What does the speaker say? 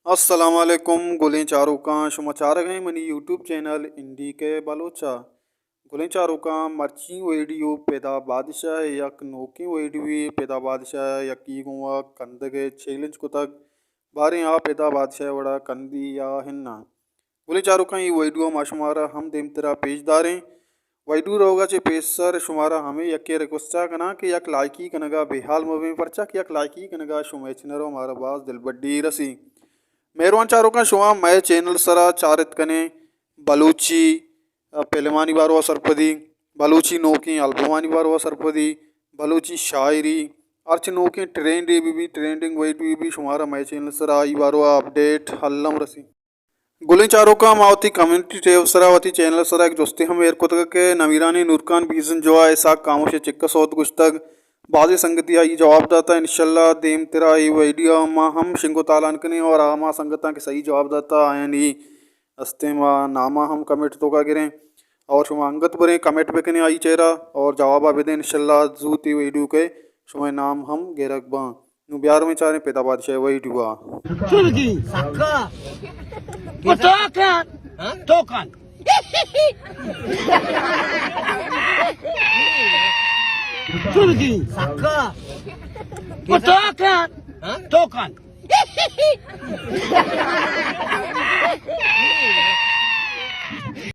अस्सलाम वालेकुम गुलें चारों का समाचार गए मनी यूट्यूब चैनल इंडी के बलोचा गुलें चारों का मर्ची वीडियो पैदा बादशाह यक नोकी वीडियो पैदा बादशाह यकी गुआ कंदगे चैलेंज को तक बारे आ पैदा बादशाह वड़ा कंदी या हिन्ना गुलें चारों का ये वीडियो माशुमारा हम देम तेरा पेजदारें वैडू रोगा चे पेसर शुमारा हमें यके रिक्वेस्टा कना कि यक लाइकी कनगा बेहाल मूवी परचा कि यक लाइकी कनगा शुमेचनरो हमारा बास दिल बड्डी रसी मेहरबान चारों का शुआ मैं चैनल सरा चारित कने बलूची पेलवानी बारवा सरपदी बलूची नोकी अल्बवानी बारवा सरपदी बलूची शायरी अर्च नोकी ट्रेंडिंग वेट भी शुमारा मैं चैनल सरा ई बारवा अपडेट हल्लम रसी गुलें चारों का मावती कम्युनिटी टेव सरावती चैनल सरा एक दोस्ती हम एर कुतक के नवीरानी नूरकान बीजन जो है ऐसा कामों से चिक्का सौत कुछ तक बाजी संगति आई जवाब दाता इंशाल्लाह देम तेरा ये वीडियो माँ हम शिंगो तालान कने और आमा संगता के सही जवाब दाता आयन ही अस्ते माँ नामा हम कमेंट तो का गिरें और शुमा अंगत बरे कमेंट पे कने आई चेहरा और जवाब आबे दे इंशाल्लाह जूती वीडियो के शुमा नाम हम गेरक बा नु बिहार में चारे पैदा बादशाह video Turki. Sakka. Tokan. Tokan. Turki. Sakka. Tokan. Tokan.